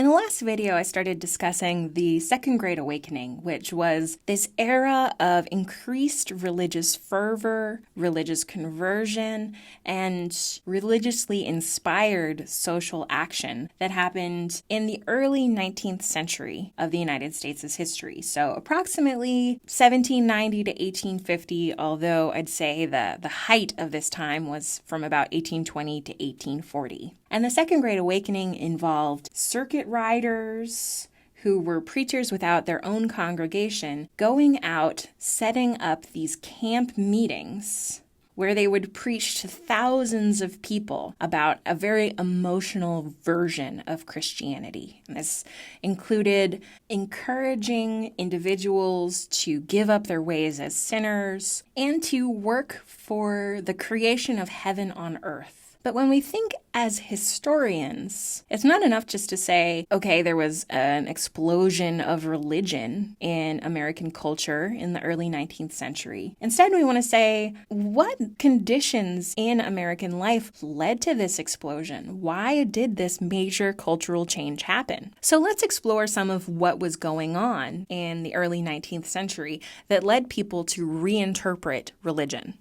In the last video, I started discussing the Second Great Awakening, which was this era of increased religious fervor, religious conversion, and religiously inspired social action that happened in the early 19th century of the United States' history. So approximately 1790 to 1850, although I'd say the height of this time was from about 1820 to 1840. And the Second Great Awakening involved circuit riders who were preachers without their own congregation going out, setting up these camp meetings where they would preach to thousands of people about a very emotional version of Christianity. And this included encouraging individuals to give up their ways as sinners and to work for the creation of heaven on earth. But when we think as historians, it's not enough just to say, okay, there was an explosion of religion in American culture in the early 19th century. Instead, we want to say, what conditions in American life led to this explosion? Why did this major cultural change happen? So let's explore some of what was going on in the early 19th century that led people to reinterpret religion.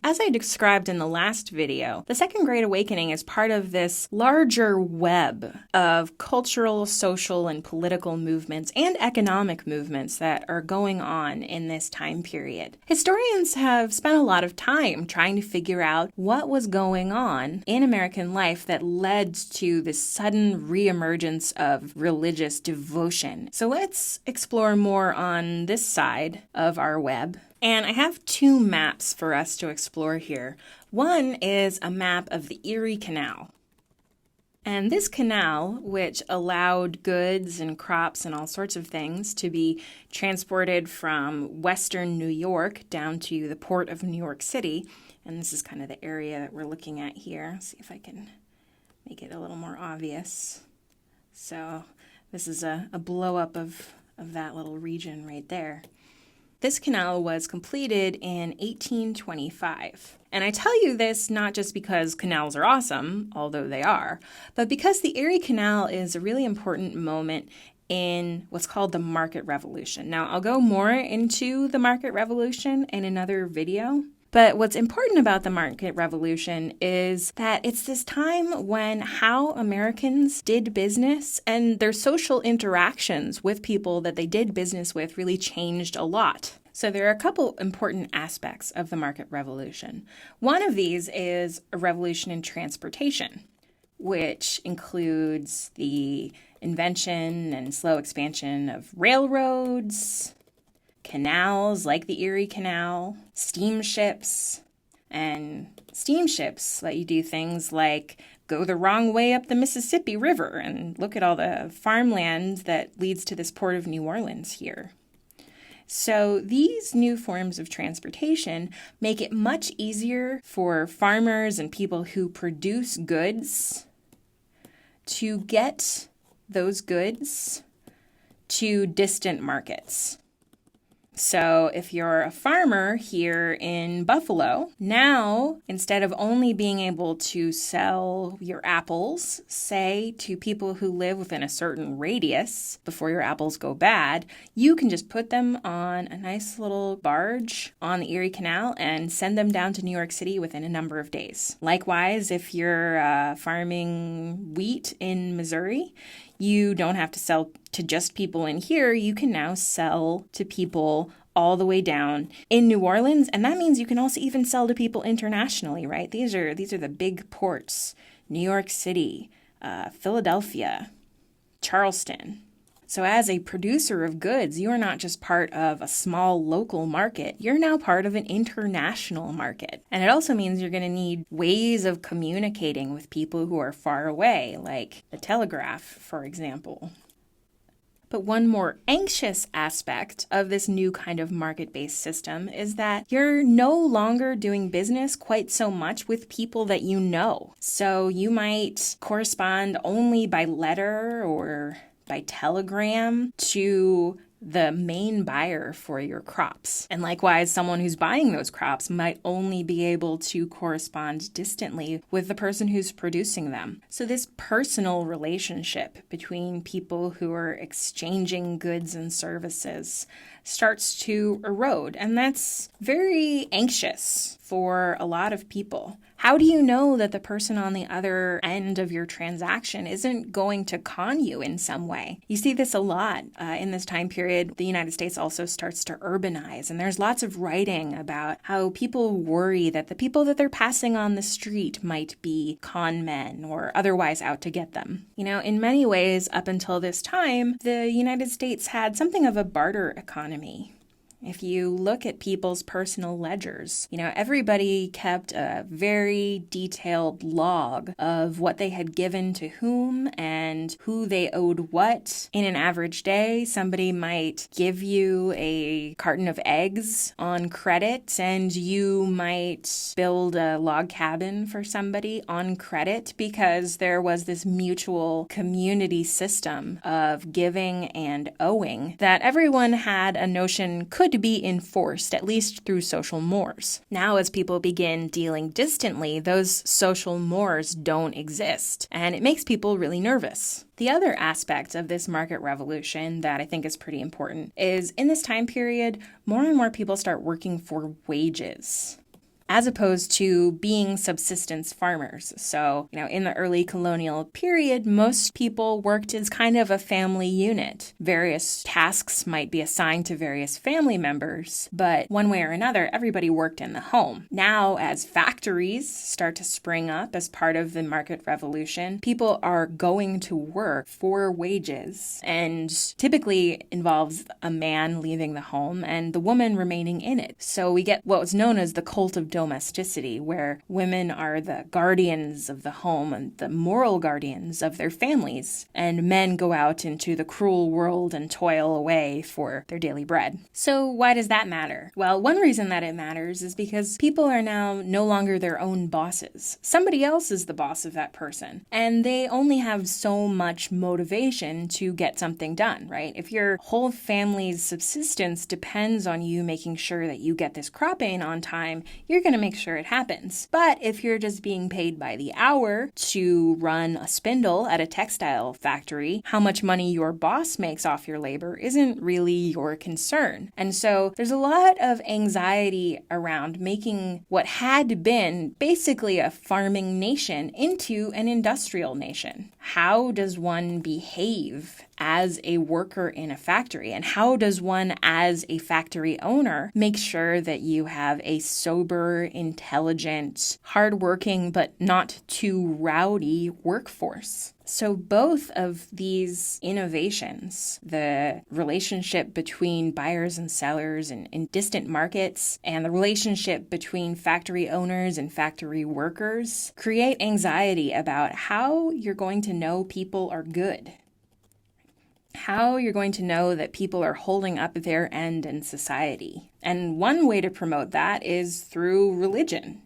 As I described in the last video, the Second Great Awakening is part of this larger web of cultural, social, and political movements and economic movements that are going on in this time period. Historians have spent a lot of time trying to figure out what was going on in American life that led to this sudden reemergence of religious devotion. So let's explore more on this side of our web. And I have two maps for us to explore here. One is a map of the Erie Canal. And this canal, which allowed goods and crops and all sorts of things to be transported from western New York down to the port of New York City, and this is kind of the area that we're looking at here. See if I can make it a little more obvious. So this is a blow-up of that little region right there. This canal was completed in 1825. And I tell you this not just because canals are awesome, although they are, but because the Erie Canal is a really important moment in what's called the Market Revolution. Now, I'll go more into the Market Revolution in another video. But what's important about the Market Revolution is that it's this time when how Americans did business and their social interactions with people that they did business with really changed a lot. So there are a couple important aspects of the Market Revolution. One of these is a revolution in transportation, which includes the invention and slow expansion of railroads, canals like the Erie Canal, steamships, and steamships let you do things like go the wrong way up the Mississippi River and look at all the farmland that leads to this port of New Orleans here. So these new forms of transportation make it much easier for farmers and people who produce goods to get those goods to distant markets. So if you're a farmer here in Buffalo, now instead of only being able to sell your apples, say, to people who live within a certain radius before your apples go bad, you can just put them on a nice little barge on the Erie Canal and send them down to New York City within a number of days. Likewise, if you're farming wheat in Missouri, you don't have to sell to just people in here. You can now sell to people all the way down in New Orleans, and that means you can also even sell to people internationally, right? These are the big ports: New York City, Philadelphia, Charleston. So as a producer of goods, you are not just part of a small local market, you're now part of an international market. And it also means you're going to need ways of communicating with people who are far away, like the telegraph, for example. But one more anxious aspect of this new kind of market-based system is that you're no longer doing business quite so much with people that you know. So you might correspond only by letter or by telegram to the main buyer for your crops. And likewise, someone who's buying those crops might only be able to correspond distantly with the person who's producing them. So this personal relationship between people who are exchanging goods and services starts to erode, and that's very anxious for a lot of people. How do you know that the person on the other end of your transaction isn't going to con you in some way? You see this a lot in this time period. The United States also starts to urbanize, and there's lots of writing about how people worry that the people that they're passing on the street might be con men or otherwise out to get them. You know, in many ways, up until this time, the United States had something of a barter economy. If you look at people's personal ledgers, everybody kept a very detailed log of what they had given to whom and who they owed what. In an average day, somebody might give you a carton of eggs on credit, and you might build a log cabin for somebody on credit because there was this mutual community system of giving and owing that everyone had a notion could be enforced, at least through social mores. Now, as people begin dealing distantly, those social mores don't exist, and it makes people really nervous. The other aspect of this market revolution that I think is pretty important is in this time period, more and more people start working for wages, as opposed to being subsistence farmers. So, in the early colonial period, most people worked as kind of a family unit. Various tasks might be assigned to various family members, but one way or another, everybody worked in the home. Now, as factories start to spring up as part of the market revolution, people are going to work for wages, and typically involves a man leaving the home and the woman remaining in it. So we get what was known as the cult of domesticity, where women are the guardians of the home and the moral guardians of their families, and men go out into the cruel world and toil away for their daily bread. So why does that matter? Well, one reason that it matters is because people are now no longer their own bosses. Somebody else is the boss of that person, and they only have so much motivation to get something done, right? If your whole family's subsistence depends on you making sure that you get this crop in on time, you're going to make sure it happens. But if you're just being paid by the hour to run a spindle at a textile factory, how much money your boss makes off your labor isn't really your concern. And so there's a lot of anxiety around making what had been basically a farming nation into an industrial nation. How does one behave as a worker in a factory? And how does one, as a factory owner, make sure that you have a sober, intelligent, hardworking, but not too rowdy workforce? So both of these innovations, the relationship between buyers and sellers in distant markets, and the relationship between factory owners and factory workers, create anxiety about how you're going to know people are good. How you're going to know that people are holding up their end in society. And one way to promote that is through religion,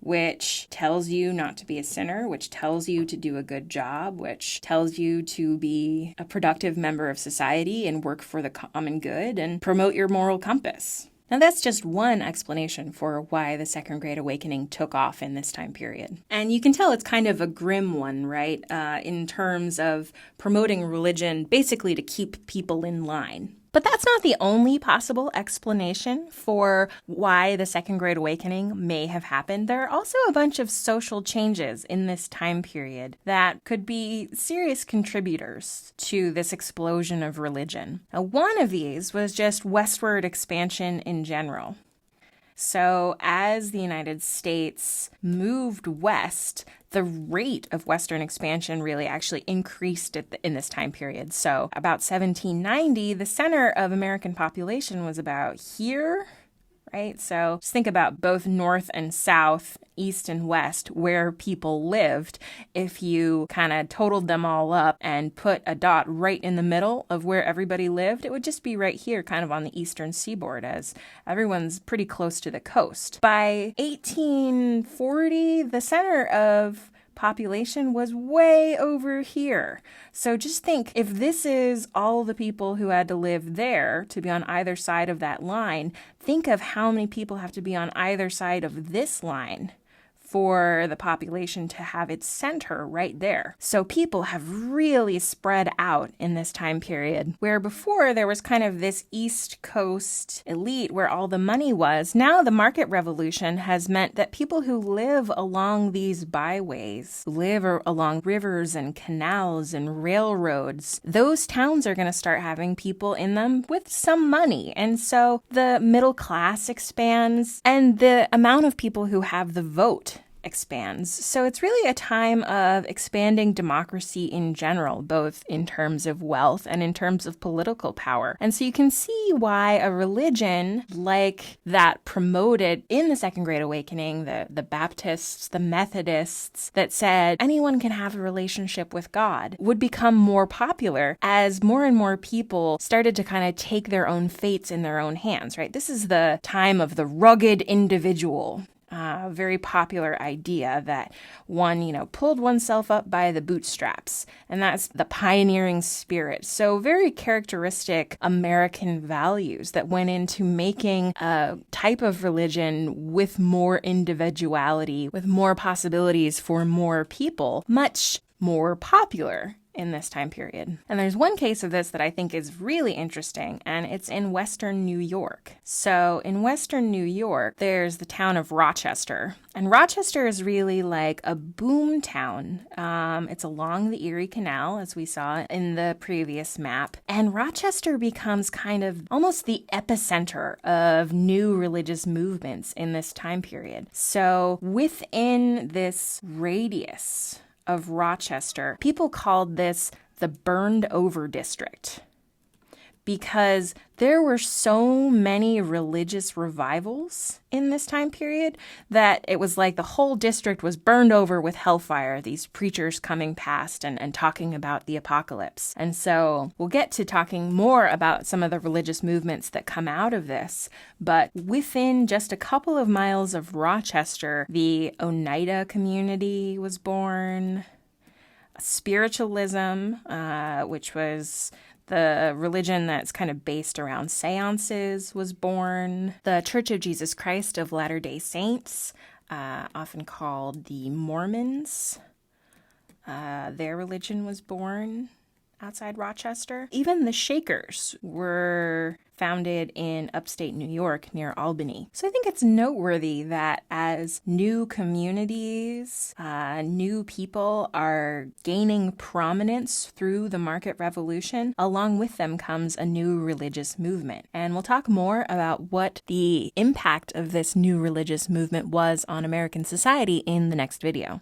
which tells you not to be a sinner, which tells you to do a good job, which tells you to be a productive member of society and work for the common good and promote your moral compass. Now, that's just one explanation for why the Second Great Awakening took off in this time period. And you can tell it's kind of a grim one, right, in terms of promoting religion basically to keep people in line. But that's not the only possible explanation for why the Second Great Awakening may have happened. There are also a bunch of social changes in this time period that could be serious contributors to this explosion of religion. Now, one of these was just westward expansion in general. So as the United States moved west, the rate of Western expansion really actually increased in this time period. So about 1790, the center of American population was about here, right? So just think about both north and south, east and west, where people lived. If you kind of totaled them all up and put a dot right in the middle of where everybody lived, it would just be right here, kind of on the eastern seaboard, as everyone's pretty close to the coast. By 1840, the center of population was way over here. So just think, if this is all the people who had to live there to be on either side of that line, think of how many people have to be on either side of this line for the population to have its center right there. So people have really spread out in this time period, where before there was kind of this East Coast elite where all the money was. Now the market revolution has meant that people who live along these byways, live along rivers and canals and railroads, those towns are going to start having people in them with some money. And so the middle class expands, and the amount of people who have the vote expands. So it's really a time of expanding democracy in general, both in terms of wealth and in terms of political power. And so you can see why a religion like that promoted in the Second Great Awakening, the Baptists, the Methodists, that said anyone can have a relationship with God, would become more popular as more and more people started to kind of take their own fates in their own hands, right? This is the time of the rugged individual. Very popular idea that one, pulled oneself up by the bootstraps, and that's the pioneering spirit. So very characteristic American values that went into making a type of religion with more individuality, with more possibilities for more people, much more popular in this time period. And there's one case of this that I think is really interesting, and it's in Western New York. So in Western New York, there's the town of Rochester. And Rochester is really like a boom town. It's along the Erie Canal, as we saw in the previous map. And Rochester becomes kind of almost the epicenter of new religious movements in this time period. So within this radius of Rochester, people called this the burned over district because there were so many religious revivals in this time period that it was like the whole district was burned over with hellfire, these preachers coming past and talking about the apocalypse. And so we'll get to talking more about some of the religious movements that come out of this, but within just a couple of miles of Rochester, the Oneida community was born. Spiritualism, which was the religion that's kind of based around seances, was born. The Church of Jesus Christ of Latter-day Saints, often called the Mormons, their religion was born outside Rochester. Even the Shakers were founded in upstate New York near Albany. So I think it's noteworthy that as new communities, new people are gaining prominence through the market revolution, along with them comes a new religious movement. And we'll talk more about what the impact of this new religious movement was on American society in the next video.